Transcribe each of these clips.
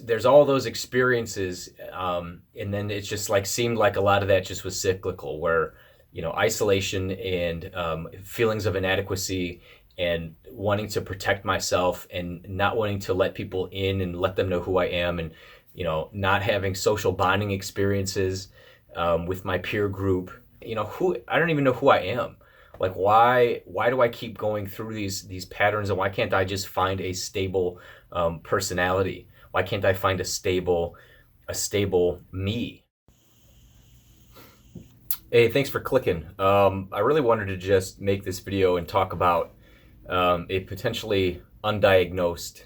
there's all those experiences, and then it just like seemed like a lot of that just was cyclical, where isolation and feelings of inadequacy and wanting to protect myself and not wanting to let people in and let them know who I am, and not having social bonding experiences with my peer group. Who I don't even know who I am. Like, why do I keep going through these patterns, and why can't I just find a stable personality? Why can't I find a stable me? Hey, thanks for clicking. I really wanted to just make this video and talk about a potentially undiagnosed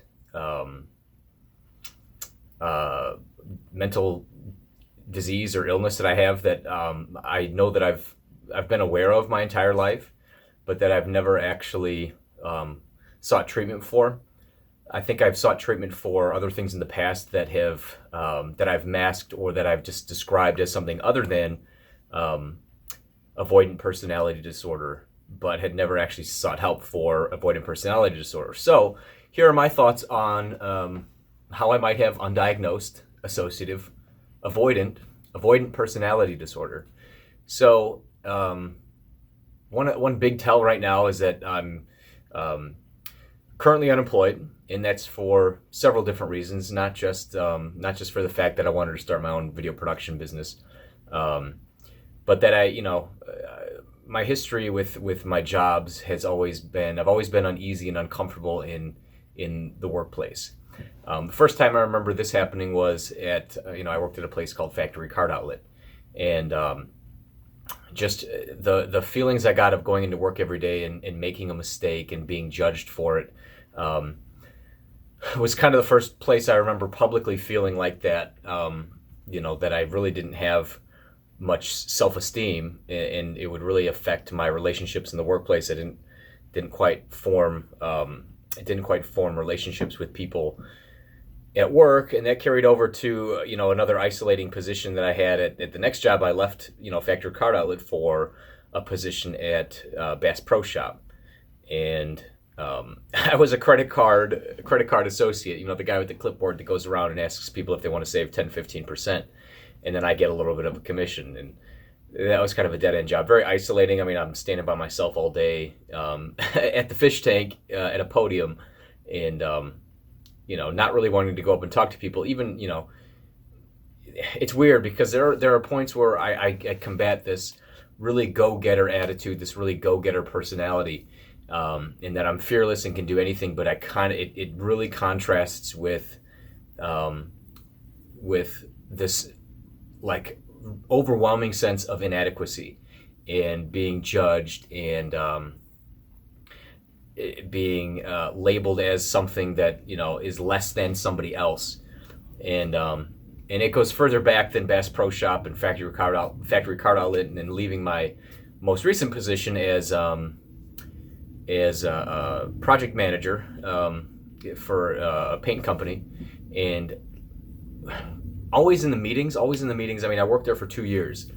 mental disease or illness that I have, that I know that I've been aware of my entire life, but that I've never actually sought treatment for. I think I've sought treatment for other things in the past that have that I've masked, or that I've just described as something other than avoidant personality disorder, but had never actually sought help for avoidant personality disorder. So here are my thoughts on how I might have undiagnosed associative avoidant personality disorder. So one big tell right now is that I'm currently unemployed, and that's for several different reasons, not just for the fact that I wanted to start my own video production business, but that my history with my jobs has always been, I've always been uneasy and uncomfortable in the workplace. The first time I remember this happening was at I worked at a place called Factory Card Outlet, and just the feelings I got of going into work every day and making a mistake and being judged for it was kind of the first place I remember publicly feeling like that. That I really didn't have much self-esteem, and it would really affect my relationships in the workplace. I didn't quite form relationships with people at work, and that carried over to another isolating position that I had at the next job. I left Factory Card Outlet for a position at Bass Pro Shop, and I was a credit card associate, the guy with the clipboard that goes around and asks people if they want to save 10-15%, and then I get a little bit of a commission. And that was kind of a dead-end job, very isolating. I mean, I'm standing by myself all day at the fish tank at a podium, and not really wanting to go up and talk to people. Even it's weird because there are points where I combat this really go-getter attitude, this really go-getter personality, in that I'm fearless and can do anything. But it really contrasts with this like overwhelming sense of inadequacy and being judged, and being labeled as something that is less than somebody else, and it goes further back than Bass Pro Shop and Factory Card Outlet, and then leaving my most recent position as a project manager for a paint company, and always in the meetings. I mean, I worked there for 2 years,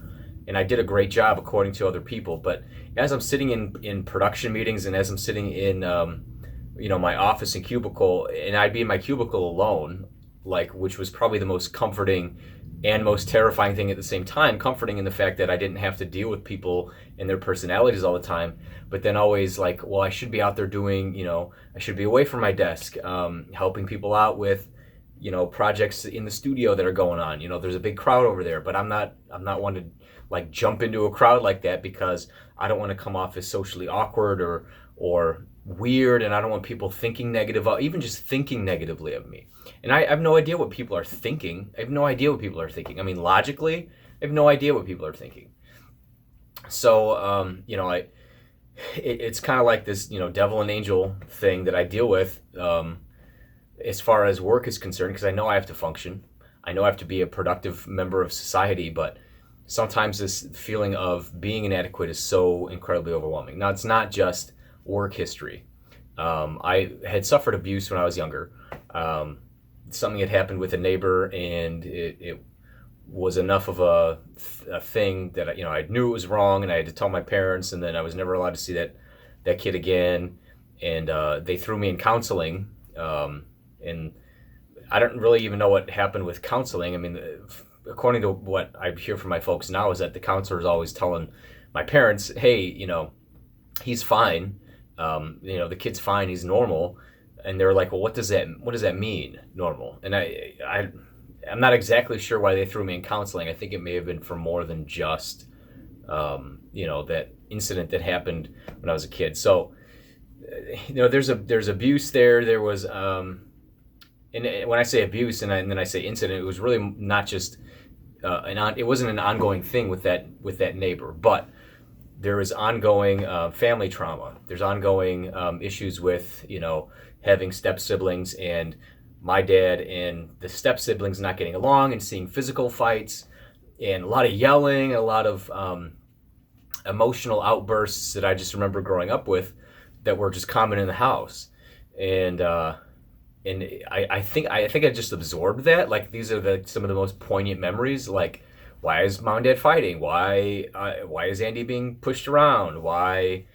and I did a great job according to other people. But as I'm sitting in production meetings, and as I'm sitting in my office and cubicle, and I'd be in my cubicle alone, which was probably the most comforting and most terrifying thing at the same time. Comforting in the fact that I didn't have to deal with people and their personalities all the time, but then always like, well, I should be out there doing, I should be away from my desk, helping people out with projects in the studio that are going on. There's a big crowd over there, but I'm not one to like jump into a crowd like that, because I don't want to come off as socially awkward or weird, and I don't want people thinking negative, even just thinking negatively of me. And I have no idea what people are thinking. I mean, logically, I have no idea what people are thinking. So it's kind of like this devil and angel thing that I deal with as far as work is concerned, because I know I have to function. I know I have to be a productive member of society, but sometimes this feeling of being inadequate is so incredibly overwhelming. Now, it's not just work history. I had suffered abuse when I was younger. Something had happened with a neighbor, and it was enough of a thing that I knew it was wrong, and I had to tell my parents, and then I was never allowed to see that kid again. And they threw me in counseling, and I don't really even know what happened with counseling. I mean, according to what I hear from my folks now, is that the counselor is always telling my parents, "Hey, he's fine. The kid's fine. He's normal." And they're like, "Well, what does that mean, normal?" And I'm not exactly sure why they threw me in counseling. I think it may have been for more than just that incident that happened when I was a kid. So there's abuse there. There was and when I say abuse and then I say incident, it was really not just it wasn't an ongoing thing with that neighbor, but there is ongoing family trauma. There's ongoing issues with having step siblings, and my dad and the step siblings not getting along and seeing physical fights and a lot of yelling, a lot of emotional outbursts that I just remember growing up with that were just common in the house. And I think I just absorbed that. Like, these are some of the most poignant memories. Like, why is mom and dad fighting? Why is Andy being pushed around? Why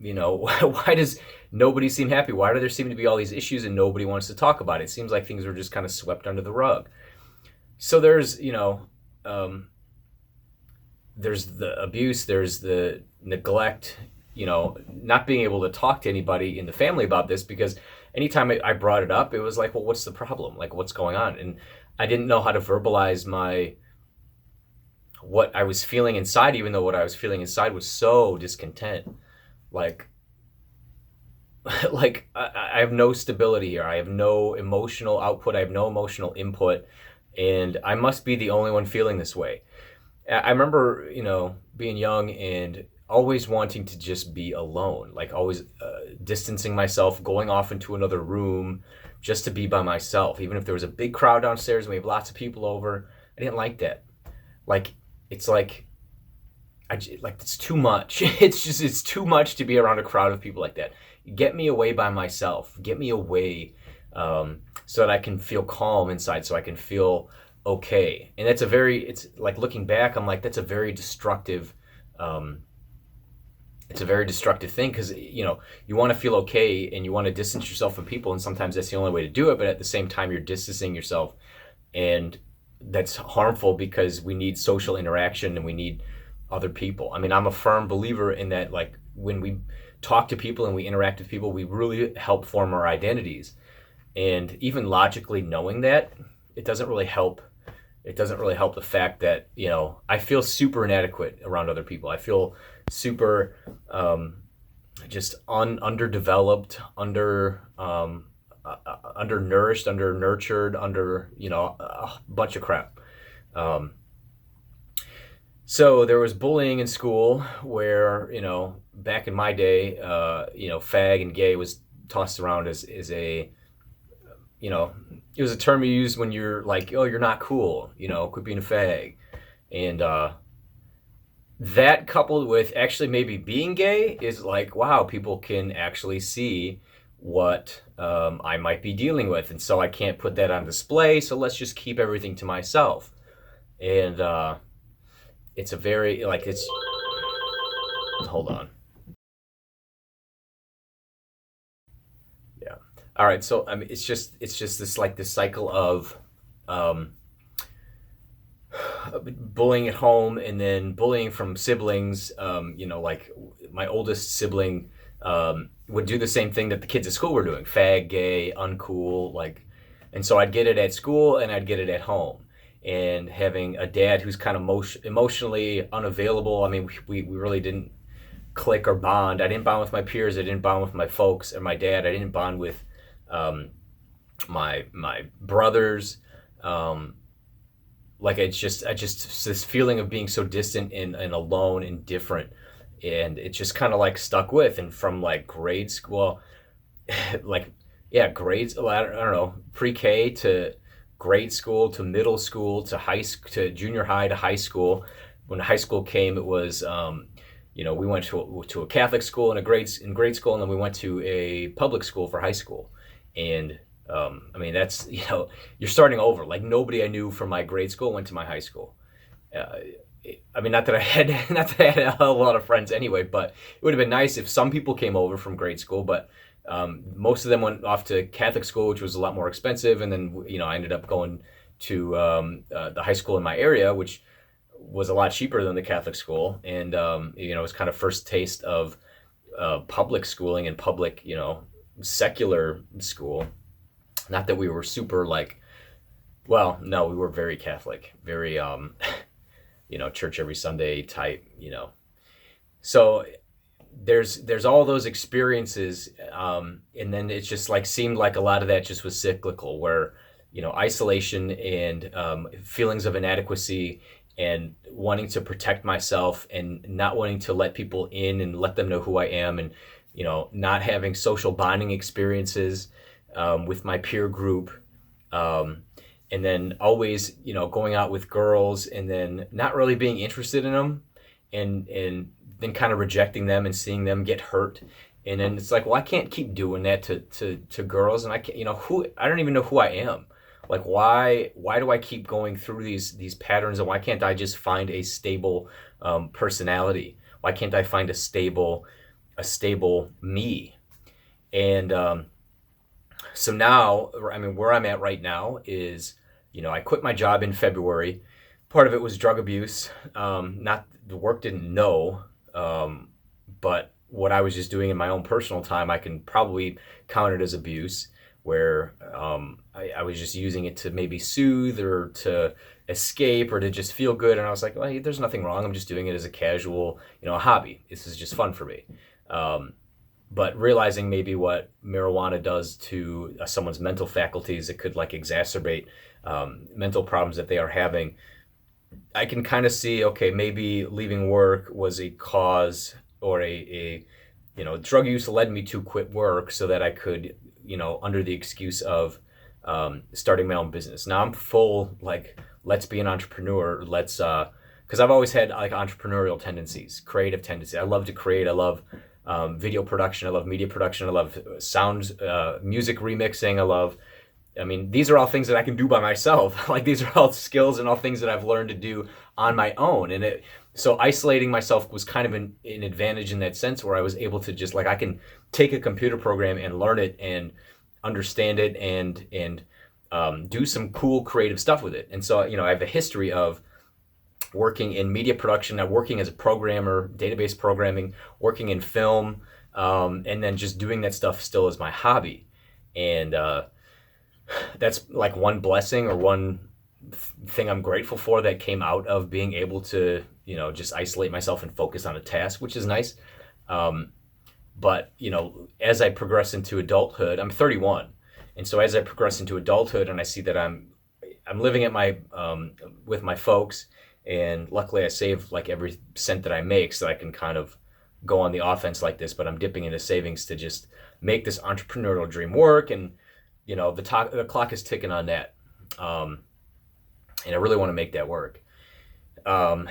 why does nobody seem happy? Why do there seem to be all these issues and nobody wants to talk about it? It seems like things were just kind of swept under the rug. So there's there's the abuse, there's the neglect, not being able to talk to anybody in the family about this, because anytime I brought it up, it was like, well, what's the problem? Like, what's going on? And I didn't know how to verbalize what I was feeling inside, even though what I was feeling inside was so discontent. Like I have no stability here. I have no emotional output. I have no emotional input, and I must be the only one feeling this way. I remember, being young and always wanting to just be alone, like always distancing myself, going off into another room just to be by myself. Even if there was a big crowd downstairs and we have lots of people over, I didn't like that. Like, it's like, it's too much. It's too much to be around a crowd of people like that. Get me away by myself. Get me away so that I can feel calm inside, so I can feel okay. And it's like, looking back, I'm like, that's a very destructive thing, because you want to feel okay and you want to distance yourself from people, and sometimes that's the only way to do it, but at the same time you're distancing yourself, and that's harmful because we need social interaction and we need other people. I mean, I'm a firm believer in that. Like, when we talk to people and we interact with people, we really help form our identities. And even logically knowing that, it doesn't really help the fact that I feel super inadequate around other people. I feel super just underdeveloped, undernourished, undernurtured, a bunch of crap. So there was bullying in school where, back in my day, fag and gay was tossed around as a, it was a term you used when you're like, oh, you're not cool, quit being a fag. And that, coupled with actually maybe being gay, is like, wow, people can actually see what I might be dealing with. And so I can't put that on display, so let's just keep everything to myself. And it's a very, hold on. Yeah. All right. So, I mean, it's just this, like, this cycle of bullying at home, and then bullying from siblings. Like, my oldest sibling would do the same thing that the kids at school were doing: fag, gay, uncool, like. And so I'd get it at school and I'd get it at home. And having a dad who's kind of emotionally unavailable. I mean, we really didn't click or bond. I didn't bond with my peers. I didn't bond with my folks and my dad. I didn't bond with my brothers. It's just this feeling of being so distant and alone and different. And it just kind of like stuck with. And from like grade school, grades, I don't know, pre-K to grade school to middle school to junior high to high school. When high school came, it was we went to a Catholic school in grade school, and then we went to a public school for high school. And I mean, that's, you're starting over. Like, nobody I knew from my grade school went to my high school. I mean, not that I had a lot of friends anyway, but it would have been nice if some people came over from grade school, but Most of them went off to Catholic school, which was a lot more expensive, and then I ended up going to the high school in my area, which was a lot cheaper than the Catholic school, and it was kind of first taste of public schooling and public, secular school. Not that we were super well, no, we were very Catholic, very church every Sunday type, So there's all those experiences, and then it just seemed like a lot of that just was cyclical, where isolation and feelings of inadequacy and wanting to protect myself and not wanting to let people in and let them know who I am, and not having social bonding experiences with my peer group, and then always going out with girls and then not really being interested in them, and then kind of rejecting them and seeing them get hurt. And then it's like, well, I can't keep doing that to girls, and I can't, I don't even know who I am. Like, why do I keep going through these patterns, and why can't I just find a stable personality? Why can't I find a stable me? And so now, I mean, where I'm at right now is, I quit my job in February. Part of it was drug abuse. Not the work didn't know, but what I was just doing in my own personal time, I can probably count it as abuse, where I was just using it to maybe soothe or to escape or to just feel good. And I was like, well, hey, there's nothing wrong. I'm just doing it as a casual, a hobby. This is just fun for me. But realizing maybe what marijuana does to someone's mental faculties, it could exacerbate mental problems that they are having. I can kind of see, okay, maybe leaving work was a cause, or a drug use led me to quit work so that I could, under the excuse of starting my own business. Now I'm full, let's be an entrepreneur. Let's, because I've always had entrepreneurial tendencies, creative tendencies. I love to create. I love video production. I love media production. I love sound, music remixing. These are all things that I can do by myself. These are all skills and all things that I've learned to do on my own. And so isolating myself was kind of an advantage in that sense, where I was able to just I can take a computer program and learn it and understand it and do some cool creative stuff with it. And so, I have a history of working in media production, working as a programmer, database programming, working in film, and then just doing that stuff still as my hobby. And that's one blessing, or one thing I'm grateful for, that came out of being able to, just isolate myself and focus on a task, which is nice. But, as I progress into adulthood, I'm 31. And so as I progress into adulthood and I see that I'm living at my, with my folks, and luckily I save every cent that I make so I can kind of go on the offense like this, but I'm dipping into savings to just make this entrepreneurial dream work. And, the clock is ticking on that. And I really want to make that work. I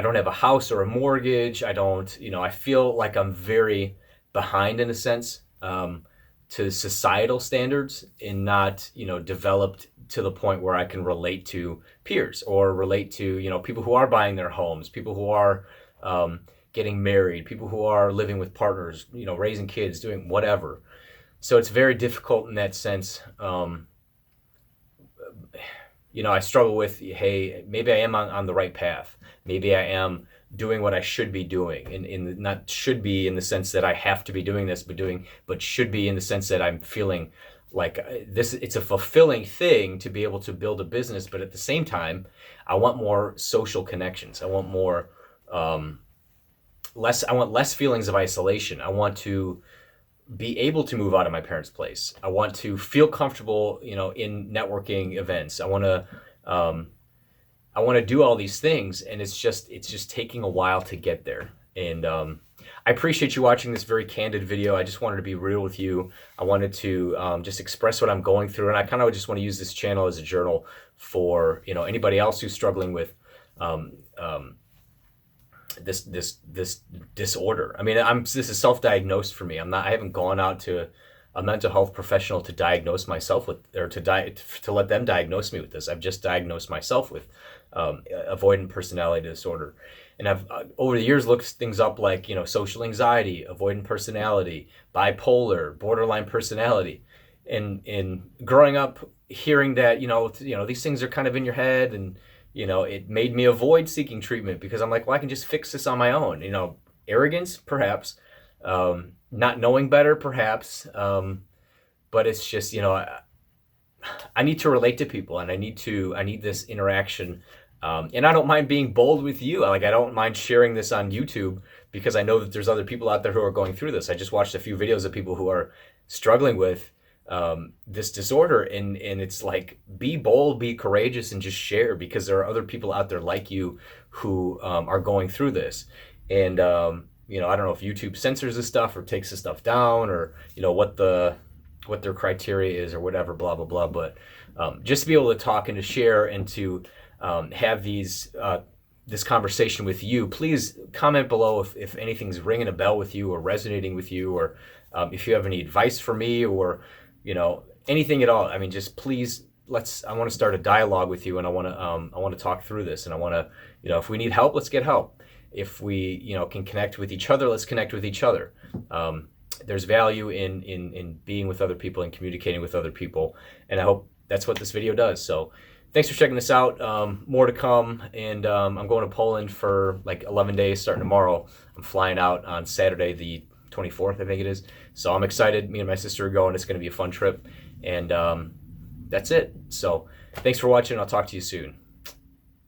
don't have a house or a mortgage. I don't, I feel like I'm very behind in a sense, to societal standards, and not, developed to the point where I can relate to peers, or relate to, people who are buying their homes, people who are getting married, people who are living with partners, raising kids, doing whatever. So it's very difficult in that sense. I struggle with, hey, maybe I am on the right path. Maybe I am doing what I should be doing, and not should be in the sense that I have to be doing this, but should be in the sense that I'm feeling like this. It's a fulfilling thing to be able to build a business, but at the same time, I want more social connections. I want more, less. I want less feelings of isolation. I want to be able to move out of my parents' place. I want to feel comfortable, in networking events. I want to do all these things, and it's just taking a while to get there. And I appreciate you watching this very candid video. I just wanted to be real with you. I wanted to just express what I'm going through, and I kind of just want to use this channel as a journal for anybody else who's struggling with this disorder. This is self-diagnosed for me. I haven't gone out to a mental health professional to diagnose myself with, or to let them diagnose me with this. I've just diagnosed myself with avoidant personality disorder. And I've over the years looked things up like, social anxiety, avoidant personality, bipolar, borderline personality. And growing up hearing that, these things are kind of in your head, and it made me avoid seeking treatment because I'm like, well, I can just fix this on my own. Arrogance, perhaps, not knowing better, perhaps, but it's just, I need to relate to people, and I need this interaction. And I don't mind being bold with you. Like, I don't mind sharing this on YouTube because I know that there's other people out there who are going through this. I just watched a few videos of people who are struggling with this disorder, and it's like, be bold, be courageous, and just share, because there are other people out there like you who are going through this. And I don't know if YouTube censors this stuff or takes this stuff down, or what their criteria is or whatever, blah blah blah. But just to be able to talk and to share and to have this conversation with you, please comment below if anything's ringing a bell with you or resonating with you, or if you have any advice for me, or anything at all. I mean, just please, I want to start a dialogue with you, and I want to talk through this, and I want to, if we need help, let's get help. If we can connect with each other, let's connect with each other. There's value in being with other people and communicating with other people, and I hope that's what this video does. So thanks for checking this out. More to come, and I'm going to Poland for like 11 days starting tomorrow. I'm flying out on Saturday the 24th, I think it is. So I'm excited. Me and my sister are going. It's going to be a fun trip, and that's it. So thanks for watching. I'll talk to you soon.